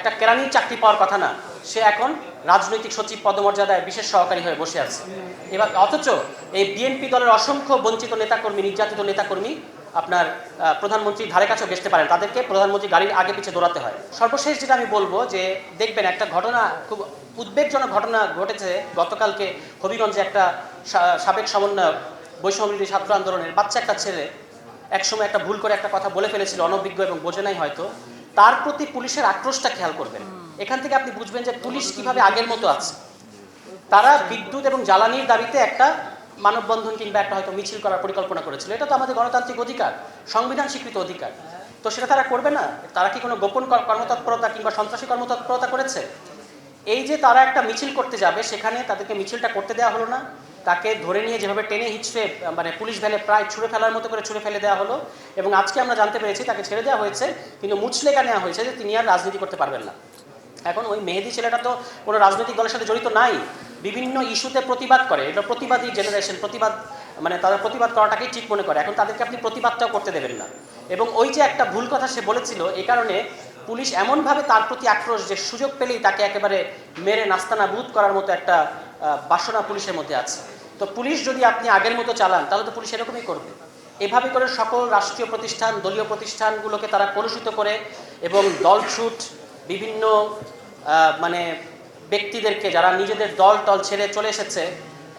একটা কেরানির চাকরি পাওয়ার কথা না, সে এখন রাজনৈতিক সচিব পদমর্যাদায় বিশেষ সহকারী হয়ে বসে আছে। এবার অথচ এই বিএনপি দলের অসংখ্য বঞ্চিত নেতাকর্মী, নির্যাতিত নেতাকর্মী আপনার প্রধানমন্ত্রীর ধারে কাছেও ঘেঁষতে পারেন, তাদেরকে প্রধানমন্ত্রী গাড়ির আগে পিছে দৌড়াতে হয়। সর্বশেষ যেটা আমি বলবো যে দেখবেন একটা ঘটনা, খুব উদ্বেগজনক ঘটনা ঘটেছে গতকালকে হবিগঞ্জে। একটা সাবেক সমন্বয়ক বৈষম্যবিরোধী ছাত্র আন্দোলনের বাচ্চা একটা ছেলে একসময় একটা ভুল করে একটা কথা বলে ফেলেছিল, অনভিজ্ঞ এবং বোঝে নাই হয়তো। তার প্রতি পুলিশের আক্রোশটা খেয়াল করবেন। এখান থেকে আপনি বুঝবেন যে পুলিশ কিভাবে আগের মতো আছে। তারা বিদ্যুৎ এবং জ্বালানির দাবিতে একটা মানববন্ধন কিংবা একটা হয়তো মিছিল করার পরিকল্পনা করেছিল। এটা তো আমাদের গণতান্ত্রিক অধিকার, সংবিধান স্বীকৃত অধিকার। তো সেটা তারা করবে না? তারা কি কোনো গোপন কর্মতৎপরতা কিংবা সন্ত্রাসী কর্মতৎপরতা করেছে? এই যে তারা একটা মিছিল করতে যাবে, সেখানে তাদেরকে মিছিলটা করতে দেওয়া হলো না। তাকে ধরে নিয়ে যেভাবে টেনে হিচড়ে মানে পুলিশ ভ্যানে প্রায় ছুঁড়ে ফেলার মতো করে ছুঁড়ে ফেলে দেওয়া হলো। এবং আজকে আমরা জানতে পেরেছি তাকে ছেড়ে দেওয়া হয়েছে, কিন্তু মুচলেকা নেওয়া হয়েছে যে তিনি আর রাজনীতি করতে পারবেন না। এখন ওই মেহেদি ছেলেটা তো কোনো রাজনৈতিক দলের সাথে জড়িত নাই, বিভিন্ন ইস্যুতে প্রতিবাদ করে। এটা প্রতিবাদী জেনারেশন, প্রতিবাদ মানে তারা প্রতিবাদ করাটাকেই ঠিক মনে করে। এখন তাদেরকে আপনি প্রতিবাদটাও করতে দেবেন না। এবং ওই যে একটা ভুল কথা সে বলেছিল, এই কারণে পুলিশ এমনভাবে তার প্রতি আক্রোশ যে সুযোগ পেলেই তাকে একেবারে মেরে নাস্তানাবুদ করার মতো একটা বাসনা পুলিশের মধ্যে আছে। তো পুলিশ যদি আপনি আগের মতো চালান তাহলে তো পুলিশ এরকমই করবে। এভাবে করে সকল রাষ্ট্রীয় প্রতিষ্ঠান, দলীয় প্রতিষ্ঠানগুলোকে তারা কলুষিত করে এবং দলছুট বিভিন্ন মানে ব্যক্তিদেরকে, যারা নিজেদের দল টল ছেড়ে চলে এসেছে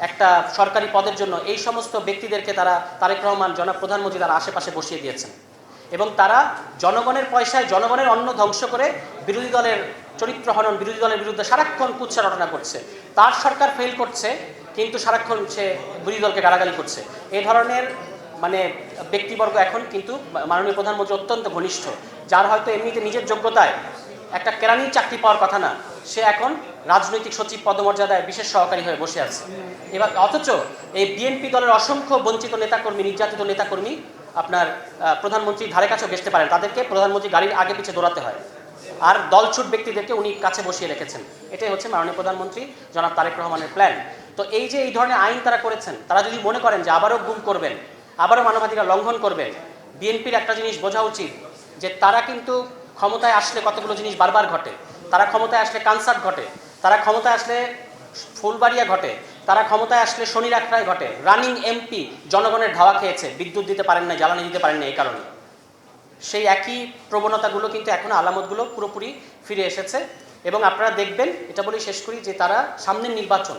একটা সরকারি পদের জন্য, এই সমস্ত ব্যক্তিদেরকে তারা তারেক রহমান জনাব প্রধানমন্ত্রী তার আশেপাশে বসিয়ে দিয়েছেন। এবং তারা জনগণের পয়সায় জনগণের অন্ন ধ্বংস করে বিরোধী দলের চরিত্র হনন, বিরোধী দলের বিরুদ্ধে সারাক্ষণ কুৎসা রটনা করছে। তার সরকার ফেল করছে, কিন্তু সারাক্ষণ সে বিরোধী দলকে গালাগালি করছে। এই ধরনের মানে ব্যক্তিবর্গ এখন কিন্তু মাননীয় প্রধানমন্ত্রী অত্যন্ত ঘনিষ্ঠ, যার হয়তো এমনিতে নিজের যোগ্যতায় একটা কেরানির চাকরি পাওয়ার কথা না, সে এখন রাজনৈতিক সচিব পদমর্যাদায় বিশেষ সহকারী হয়ে বসে আছে। এবার অথচ এই বিএনপি দলের অসংখ্য বঞ্চিত নেতাকর্মী, নির্যাতিত নেতাকর্মী আপনার প্রধানমন্ত্রীর ধারে কাছেও ঘেঁষতে পারেন, তাদেরকে প্রধানমন্ত্রী গাড়ির আগে পিছে দৌড়াতে হয়। আর দলছুট ব্যক্তিদেরকে উনি কাছে বসিয়ে রেখেছেন। এটাই হচ্ছে মাননীয় প্রধানমন্ত্রী জনাব তারেক রহমানের প্ল্যান। তো এই যে এই ধরনের আইন তারা করেছেন, তারা যদি মনে করেন যে আবারও গুম করবেন, আবারও মানবাধিকার লঙ্ঘন করবেন, বিএনপির একটা জিনিস বোঝা উচিত যে তারা কিন্তু ক্ষমতায় আসলে কতগুলো জিনিস বারবার ঘটে। তারা ক্ষমতায় আসলে কানসার্ট ঘটে, তারা ক্ষমতায় আসলে ফুলবাড়িয়া ঘটে, তারা ক্ষমতায় আসলে শনি রাখরায় ঘটে। রানিং এমপি জনগণের ধাওয়া খেয়েছে, বিদ্যুৎ দিতে পারেন না, জ্বালানি দিতে পারেন না, এই কারণে। সেই একই প্রবণতাগুলো কিন্তু এখন আলামতগুলো পুরোপুরি ফিরে এসেছে। এবং আপনারা দেখবেন, এটা বলেই শেষ করি, যে তারা সামনের নির্বাচন,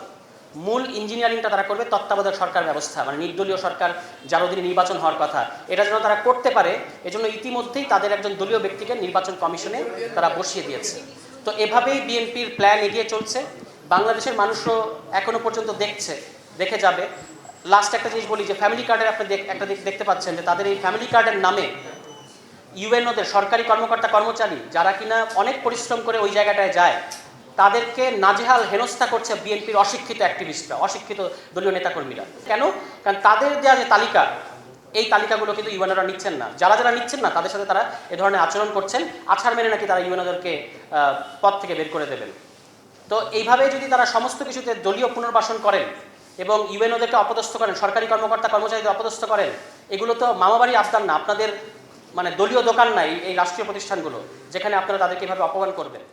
মূল ইঞ্জিনিয়ারিংটা তারা করবে তত্ত্বাবধায়ক সরকার ব্যবস্থা, মানে নির্দলীয় সরকার যার অধীনে নির্বাচন হওয়ার কথা, এটা যেন তারা করতে পারে। এজন্য ইতিমধ্যেই তাদের একজন দলীয় ব্যক্তিকে নির্বাচন কমিশনে তারা বসিয়ে দিয়েছে। তো এভাবেই বিএনপির প্ল্যান এগিয়ে চলছে। বাংলাদেশের মানুষও এখনো পর্যন্ত দেখে যাবে। লাস্ট একটা জিনিস বলি, যে ফ্যামিলি কার্ডের আপনি একটা দিক দেখতে পাচ্ছেন যে তাদের এই ফ্যামিলি কার্ডের নামে ইউএনওদের সরকারি কর্মকর্তা কর্মচারী যারা কিনা অনেক পরিশ্রম করে ওই জায়গাটায় যায়, তাদেরকে নাজেহাল হেনস্থা করছে বিএনপির অশিক্ষিত অ্যাক্টিভিস্টরা, অশিক্ষিত দলীয় নেতাকর্মীরা। কেন? কারণ তাদের দেওয়া যে তালিকা, এই তালিকাগুলো কিন্তু ইউএনওরা নিচ্ছেন না। যারা যারা নিচ্ছেন না তাদের সাথে তারা এ ধরনের আচরণ করছেন। আছাড় মেনে নাকি তারা ইউএনওদেরকে পদ থেকে বের করে দেবেন। তো এইভাবে যদি তারা সমস্ত কিছুতে দলীয় পুনর্বাসন করেন এবং ইউএনওদেরকে অপদস্থ করেন, সরকারি কর্মকর্তা কর্মচারীদের অপদস্থ করেন, এগুলো তো মামাবাড়ির আবদার না, আপনাদের মানে দলীয় দোকান নাই এই রাষ্ট্রীয় প্রতিষ্ঠানগুলো, যেখানে আপনারা তাদেরকে এভাবে অপমান করবেন।